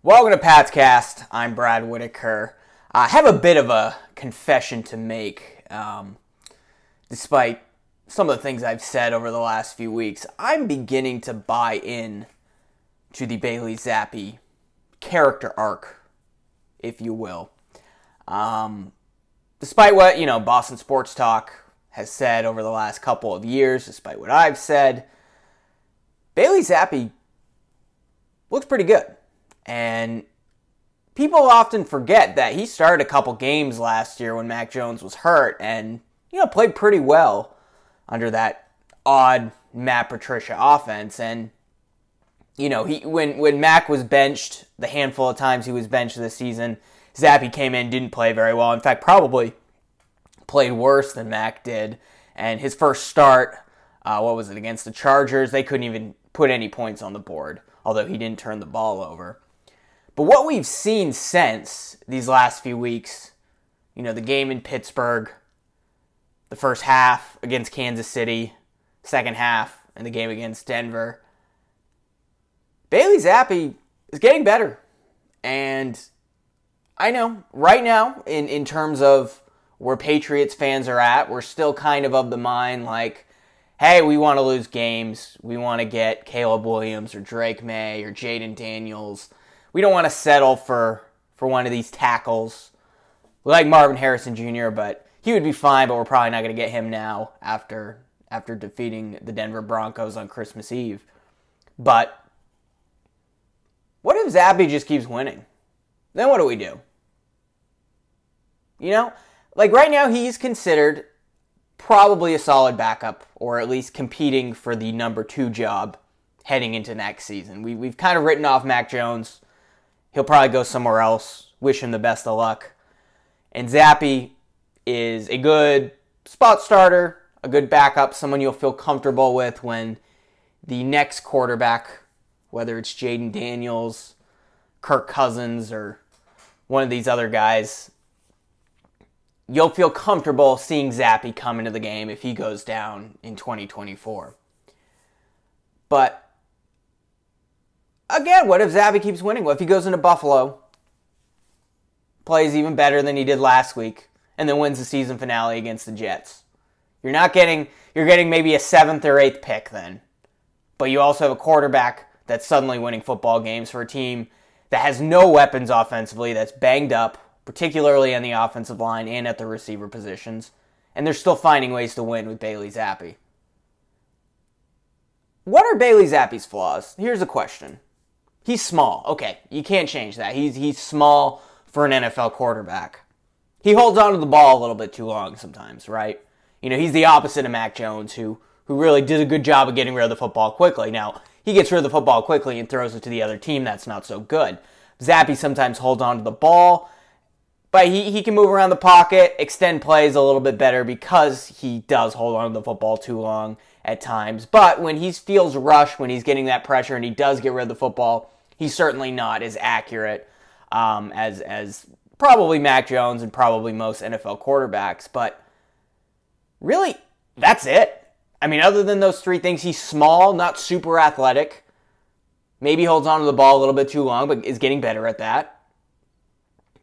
Welcome to PatsCast. I'm Brad Whitaker. I have a bit of a confession to make. Despite some of the things I've said over the last few weeks, I'm beginning to buy in to the Bailey Zappe character arc, if you will. Despite what, Boston Sports Talk has said over the last couple of years, despite what I've said, Bailey Zappe looks pretty good. And people often forget that he started a couple games last year when Mac Jones was hurt and, played pretty well under that odd Matt Patricia offense. And, when Mac was benched, the handful of times he was benched this season, Zappe came in, didn't play very well. In fact, probably played worse than Mac did. And his first start, against the Chargers? They couldn't even put any points on the board, although he didn't turn the ball over. But what we've seen since these last few weeks, the game in Pittsburgh, the first half against Kansas City, second half, and the game against Denver, Bailey Zappe is getting better. And I know, right now, in terms of where Patriots fans are at, we're still kind of the mind like, hey, we want to lose games. We want to get Caleb Williams or Drake May or Jaden Daniels. We don't want to settle for one of these tackles. We like Marvin Harrison Jr., but he would be fine, but we're probably not going to get him now after defeating the Denver Broncos on Christmas Eve. But what if Zappe just keeps winning? Then what do we do? Right now he's considered probably a solid backup, or at least competing for the number 2 job heading into next season. We've kind of written off Mac Jones. He'll probably go somewhere else. Wish him the best of luck. And Zappe is a good spot starter, a good backup, someone you'll feel comfortable with when the next quarterback, whether it's Jaden Daniels, Kirk Cousins, or one of these other guys, you'll feel comfortable seeing Zappe come into the game if he goes down in 2024. But again, what if Zappe keeps winning? What if he goes into Buffalo, plays even better than he did last week, and then wins the season finale against the Jets? You're getting maybe a 7th or 8th pick then. But you also have a quarterback that's suddenly winning football games for a team that has no weapons offensively, that's banged up, particularly on the offensive line and at the receiver positions, and they're still finding ways to win with Bailey Zappe. What are Bailey Zappe's flaws? Here's a question. He's small. Okay, you can't change that. He's small for an NFL quarterback. He holds on to the ball a little bit too long sometimes, right? He's the opposite of Mac Jones, who really did a good job of getting rid of the football quickly. Now, he gets rid of the football quickly and throws it to the other team. That's not so good. Zappe sometimes holds on to the ball, but he can move around the pocket, extend plays a little bit better because he does hold on to the football too long at times. But when he feels rushed, when he's getting that pressure and he does get rid of the football, he's certainly not as accurate as probably Mac Jones and probably most NFL quarterbacks. But really, that's it. Other than those 3 things, he's small, not super athletic. Maybe holds on to the ball a little bit too long, but is getting better at that.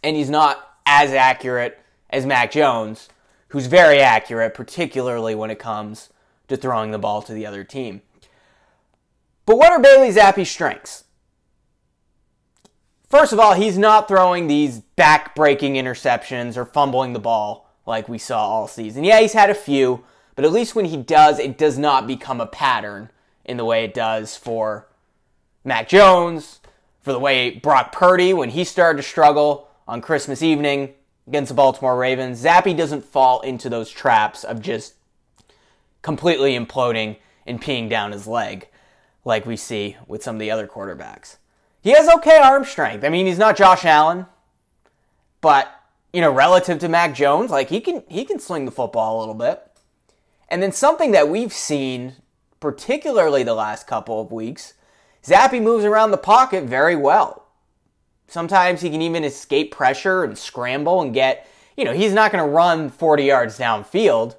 And he's not as accurate as Mac Jones, who's very accurate, particularly when it comes to throwing the ball to the other team. But what are Bailey Zappe's strengths? First of all, he's not throwing these back-breaking interceptions or fumbling the ball like we saw all season. Yeah, he's had a few, but at least when he does, it does not become a pattern in the way it does for Mac Jones, for the way Brock Purdy, when he started to struggle on Christmas evening against the Baltimore Ravens. Zappe doesn't fall into those traps of just completely imploding and peeing down his leg like we see with some of the other quarterbacks. He has okay arm strength. He's not Josh Allen, but, relative to Mac Jones, he can sling the football a little bit. And then something that we've seen, particularly the last couple of weeks, Zappe moves around the pocket very well. Sometimes he can even escape pressure and scramble and get, he's not going to run 40 yards downfield.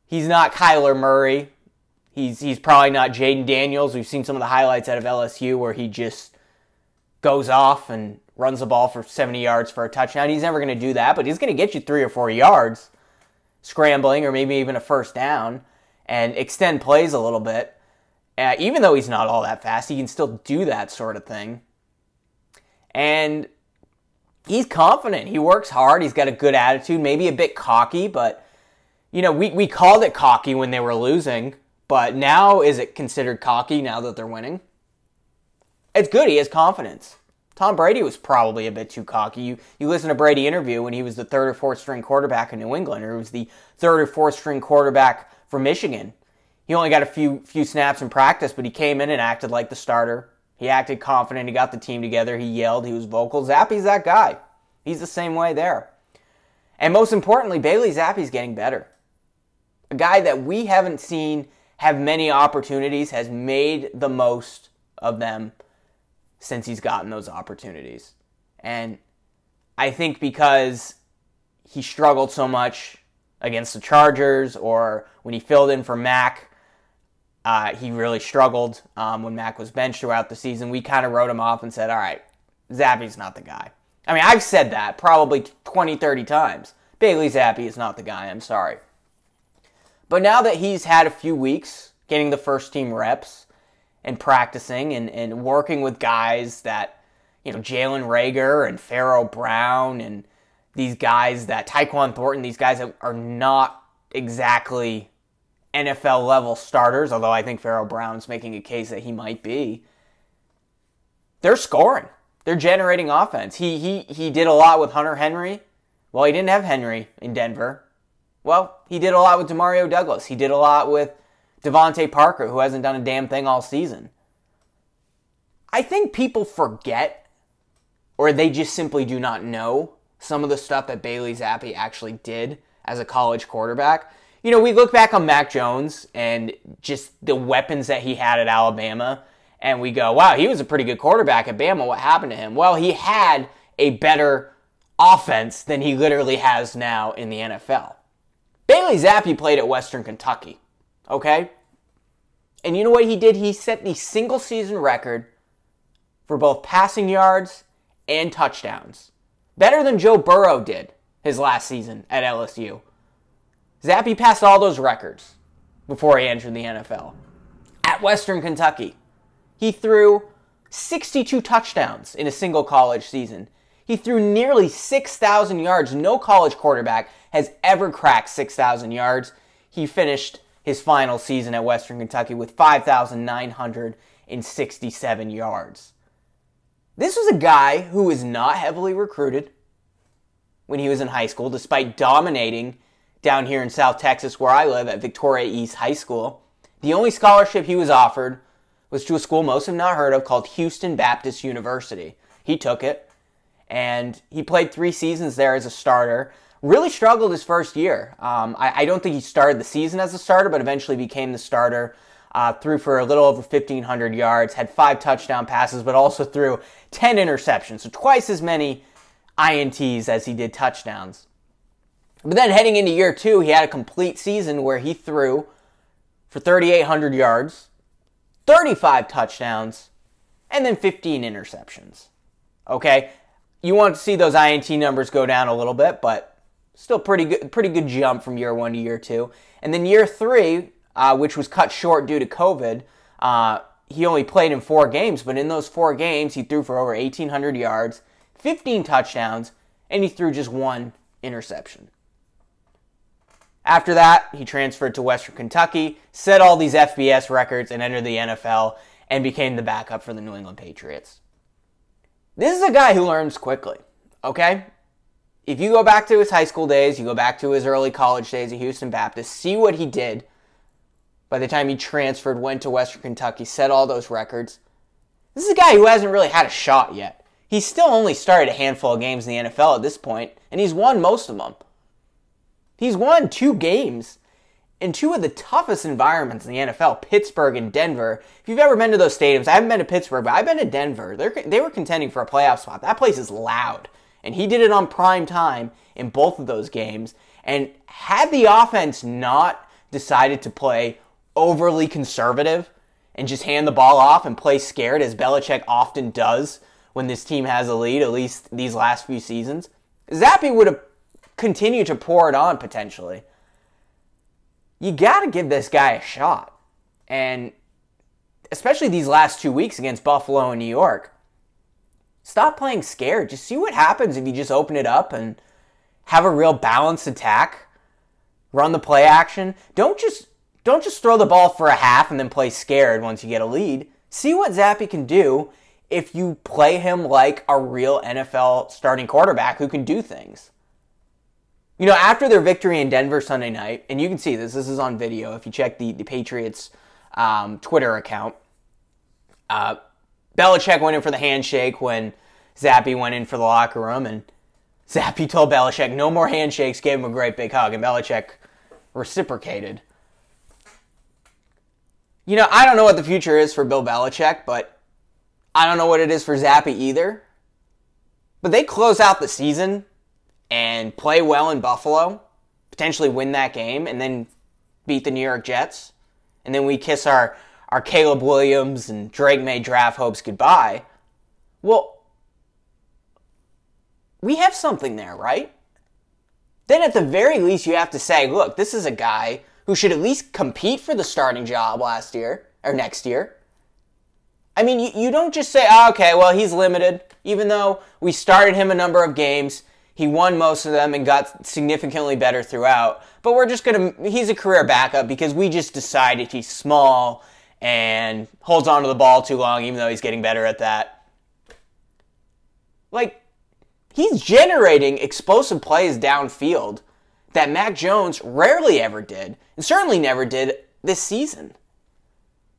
He's not Kyler Murray. He's probably not Jaden Daniels. We've seen some of the highlights out of LSU where he just goes off and runs the ball for 70 yards for a touchdown. He's never going to do that, but he's going to get you 3 or 4 yards scrambling or maybe even a first down and extend plays a little bit. Even though he's not all that fast, he can still do that sort of thing. And he's confident. He works hard. He's got a good attitude, maybe a bit cocky, but, we called it cocky when they were losing, but now is it considered cocky now that they're winning? It's good. He has confidence. Tom Brady was probably a bit too cocky. You listen to Brady interview when he was the 3rd or 4th string quarterback in New England, or he was the 3rd or 4th string quarterback for Michigan. He only got a few snaps in practice, but he came in and acted like the starter. He acted confident. He got the team together. He yelled. He was vocal. Zappe's that guy. He's the same way there. And most importantly, Bailey Zappe's getting better. A guy that we haven't seen have many opportunities has made the most of them since he's gotten those opportunities. And I think because he struggled so much against the Chargers or when he filled in for Mac, he really struggled when Mac was benched throughout the season. We kind of wrote him off and said, all right, Zappe's not the guy. I mean, I've said that probably 20, 30 times. Bailey Zappe is not the guy, I'm sorry. But now that he's had a few weeks getting the first team reps and practicing and working with guys that, Jalen Reagor and Pharaoh Brown and these guys that Tyquan Thornton, these guys that are not exactly NFL level starters, although I think Pharaoh Brown's making a case that he might be. They're scoring. They're generating offense. He did a lot with Hunter Henry. Well, he didn't have Henry in Denver. Well, he did a lot with Demario Douglas. He did a lot with Devontae Parker, who hasn't done a damn thing all season. I think people forget, or they just simply do not know, some of the stuff that Bailey Zappe actually did as a college quarterback. We look back on Mac Jones and just the weapons that he had at Alabama, and we go, wow, he was a pretty good quarterback at Bama. What happened to him? Well, he had a better offense than he literally has now in the NFL. Bailey Zappe played at Western Kentucky, okay? And you know what he did? He set the single-season record for both passing yards and touchdowns. Better than Joe Burrow did his last season at LSU. Zappe passed all those records before he entered the NFL. At Western Kentucky, he threw 62 touchdowns in a single college season. He threw nearly 6,000 yards. No college quarterback has ever cracked 6,000 yards. He finished his final season at Western Kentucky with 5,967 yards. This was a guy who was not heavily recruited when he was in high school, despite dominating down here in South Texas where I live at Victoria East High School. The only scholarship he was offered was to a school most have not heard of called Houston Baptist University. He took it, and he played 3 seasons there as a starter. Really struggled his first year. I don't think he started the season as a starter, but eventually became the starter. Threw for a little over 1,500 yards, had 5 touchdown passes, but also threw 10 interceptions, so twice as many INTs as he did touchdowns. But then heading into year 2, he had a complete season where he threw for 3,800 yards, 35 touchdowns, and then 15 interceptions. Okay? You want to see those INT numbers go down a little bit, but still pretty good jump from year 1 to year 2. And then year 3, which was cut short due to COVID, he only played in 4 games, but in those 4 games, he threw for over 1,800 yards, 15 touchdowns, and he threw just 1 interception. After that, he transferred to Western Kentucky, set all these FBS records, and entered the NFL, and became the backup for the New England Patriots. This is a guy who learns quickly, okay? If you go back to his high school days, you go back to his early college days at Houston Baptist, see what he did by the time he transferred, went to Western Kentucky, set all those records. This is a guy who hasn't really had a shot yet. He's still only started a handful of games in the NFL at this point, and he's won most of them. He's won 2 games in 2 of the toughest environments in the NFL, Pittsburgh and Denver. If you've ever been to those stadiums, I haven't been to Pittsburgh, but I've been to Denver. They were contending for a playoff spot. That place is loud, and he did it on prime time in both of those games. And had the offense not decided to play overly conservative and just hand the ball off and play scared, as Belichick often does when this team has a lead, at least these last few seasons, Zappe would have continued to pour it on potentially. You got to give this guy a shot. And especially these last 2 weeks against Buffalo and New York, stop playing scared. Just see what happens if you just open it up and have a real balanced attack. Run the play action. Don't just throw the ball for a half and then play scared once you get a lead. See what Zappe can do if you play him like a real NFL starting quarterback who can do things. You know, after their victory in Denver Sunday night, and you can see this is on video if you check the Patriots Twitter account, Belichick went in for the handshake when Zappe went in for the locker room, and Zappe told Belichick no more handshakes, gave him a great big hug, and Belichick reciprocated. You know, I don't know what the future is for Bill Belichick, but I don't know what it is for Zappe either. But they close out the season and play well in Buffalo, potentially win that game, and then beat the New York Jets. And then we kiss our Caleb Williams and Drake May draft hopes goodbye. Well, we have something there, right? Then at the very least you have to say, look, this is a guy who should at least compete for the starting job last year, or next year. I mean, you don't just say, oh, okay, well, he's limited. Even though we started him a number of games, he won most of them and got significantly better throughout. But we're just he's a career backup because we just decided he's small and holds on to the ball too long, even though he's getting better at that. Like, he's generating explosive plays downfield that Mac Jones rarely ever did, and certainly never did this season.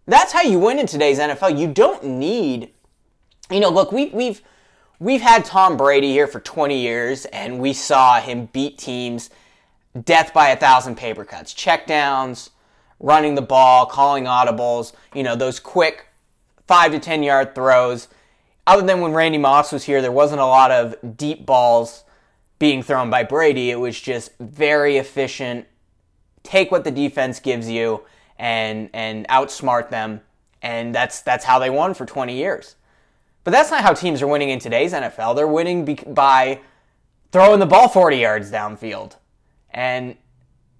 That's how you win in today's NFL. You don't need, you know, look, we've had Tom Brady here for 20 years, and we saw him beat teams death by 1,000 paper cuts, checkdowns, running the ball, calling audibles, you know, those quick 5 to 10 yard throws. Other than when Randy Moss was here, there wasn't a lot of deep balls being thrown by Brady. It was just very efficient. Take what the defense gives you and outsmart them, and that's how they won for 20 years. But that's not how teams are winning in today's NFL. They're winning by throwing the ball 40 yards downfield. And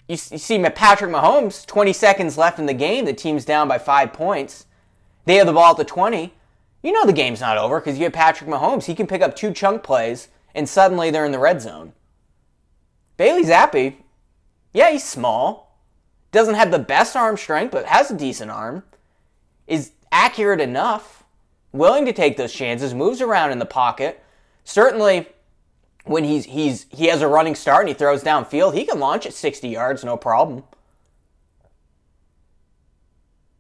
you see Patrick Mahomes, 20 seconds left in the game, the team's down by 5 points. They have the ball at the 20. You know the game's not over because you have Patrick Mahomes. He can pick up 2 chunk plays, and suddenly they're in the red zone. Bailey Zappe, yeah, he's small. Doesn't have the best arm strength, but has a decent arm. Is accurate enough. Willing to take those chances. Moves around in the pocket. Certainly, when he has a running start and he throws downfield, he can launch at 60 yards, no problem.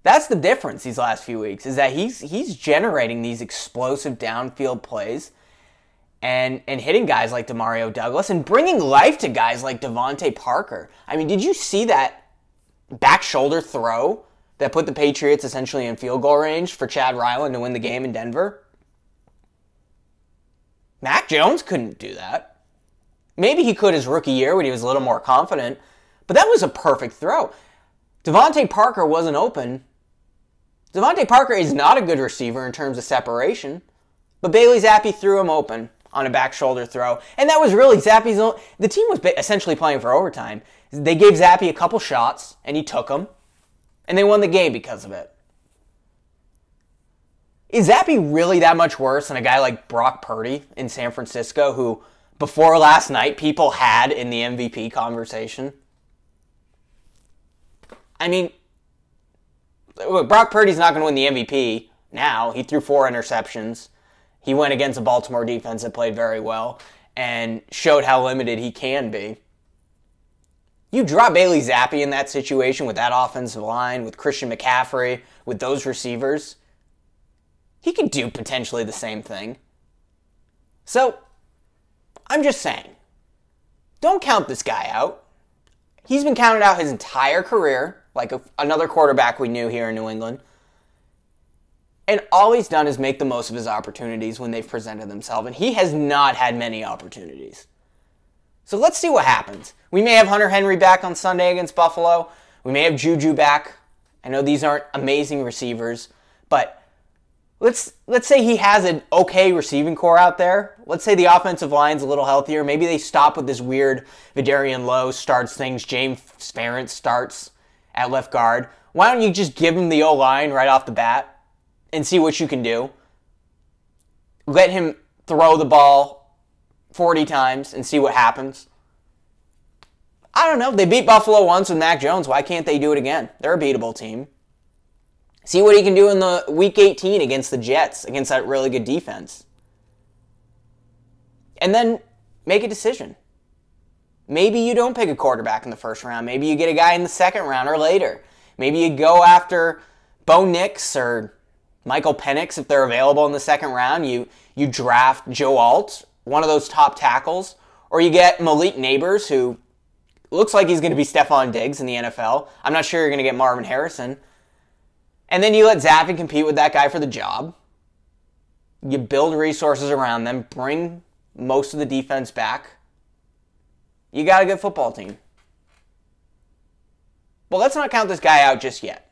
That's the difference these last few weeks, is that he's generating these explosive downfield plays and hitting guys like Demario Douglas and bringing life to guys like Devontae Parker. I mean, did you see that back shoulder throw that put the Patriots essentially in field goal range for Chad Ryland to win the game in Denver? Mac Jones couldn't do that. Maybe he could his rookie year when he was a little more confident, but that was a perfect throw. Devontae Parker wasn't open. Devontae Parker is not a good receiver in terms of separation, but Bailey Zappe threw him open on a back shoulder throw, and that was really Zappe's own. The team was essentially playing for overtime. They gave Zappe a couple shots, and he took them, and they won the game because of it. Is Zappe really that much worse than a guy like Brock Purdy in San Francisco, who, before last night, people had in the MVP conversation? I mean, look, Brock Purdy's not going to win the MVP now. He threw 4 interceptions. He went against a Baltimore defense that played very well and showed how limited he can be. You drop Bailey Zappe in that situation with that offensive line, with Christian McCaffrey, with those receivers, he could do potentially the same thing. So, I'm just saying, don't count this guy out. He's been counted out his entire career, like another quarterback we knew here in New England. And all he's done is make the most of his opportunities when they've presented themselves. And he has not had many opportunities. So let's see what happens. We may have Hunter Henry back on Sunday against Buffalo. We may have Juju back. I know these aren't amazing receivers, but let's say he has an okay receiving core out there. Let's say the offensive line's a little healthier. Maybe they stop with this weird Vidarian Lowe starts things. James Ferentz starts at left guard. Why don't you just give him the O-line right off the bat and see what you can do? Let him throw the ball 40 times and see what happens. I don't know. They beat Buffalo once with Mac Jones. Why can't they do it again? They're a beatable team. See what he can do in the Week 18 against the Jets, against that really good defense. And then make a decision. Maybe you don't pick a quarterback in the first round. Maybe you get a guy in the second round or later. Maybe you go after Bo Nix or Michael Penix if they're available in the second round. You draft Joe Alt, one of those top tackles. Or you get Malik Neighbors, who looks like he's going to be Stephon Diggs in the NFL. I'm not sure you're going to get Marvin Harrison. And then you let Zappe compete with that guy for the job. You build resources around them, bring most of the defense back. You got a good football team. But let's not count this guy out just yet.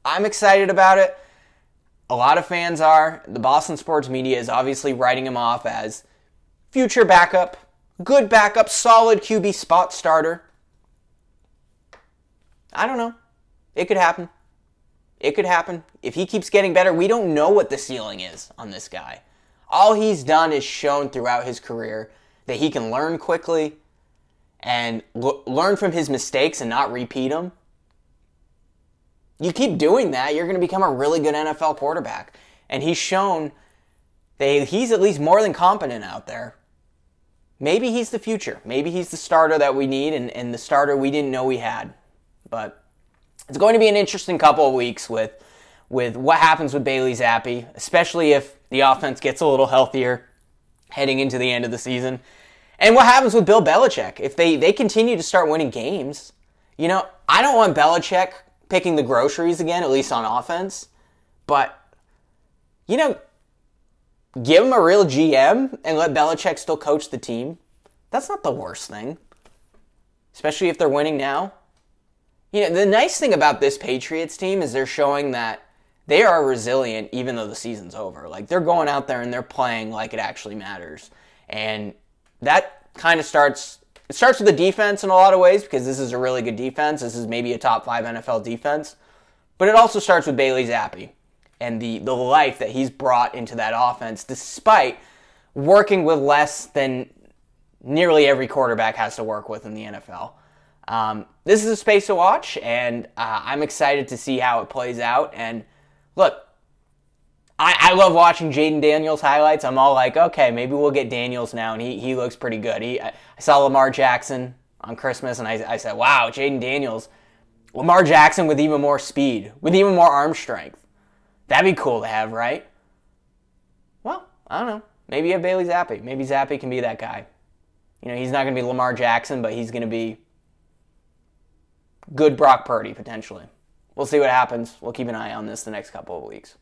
I'm excited about it. A lot of fans are. The Boston sports media is obviously writing him off as future backup, good backup, solid QB spot starter. I don't know. It could happen. It could happen. If he keeps getting better, we don't know what the ceiling is on this guy. All he's done is shown throughout his career that he can learn quickly and learn from his mistakes and not repeat them. You keep doing that, you're going to become a really good NFL quarterback. And he's shown that he's at least more than competent out there. Maybe he's the future. Maybe he's the starter that we need and the starter we didn't know we had. But it's going to be an interesting couple of weeks with what happens with Bailey Zappe, especially if the offense gets a little healthier heading into the end of the season. And what happens with Bill Belichick? If they continue to start winning games, I don't want Belichick picking the groceries again, at least on offense. But, give him a real GM and let Belichick still coach the team. That's not the worst thing, especially if they're winning now. The nice thing about this Patriots team is they're showing that they are resilient even though the season's over. Like, they're going out there and they're playing like it actually matters. And that kind of starts with the defense in a lot of ways because this is a really good defense. This is maybe a top 5 NFL defense. But it also starts with Bailey Zappe and the life that he's brought into that offense despite working with less than nearly every quarterback has to work with in the NFL. This is a space to watch, and I'm excited to see how it plays out. And look, I love watching Jaden Daniels highlights. I'm all like, okay, maybe we'll get Daniels now, and he looks pretty good. I saw Lamar Jackson on Christmas, and I said, wow, Jaden Daniels. Lamar Jackson with even more speed, with even more arm strength. That'd be cool to have, right? Well, I don't know. Maybe you have Bailey Zappe. Maybe Zappe can be that guy. He's not going to be Lamar Jackson, but he's going to be good Brock Purdy, potentially. We'll see what happens. We'll keep an eye on this the next couple of weeks.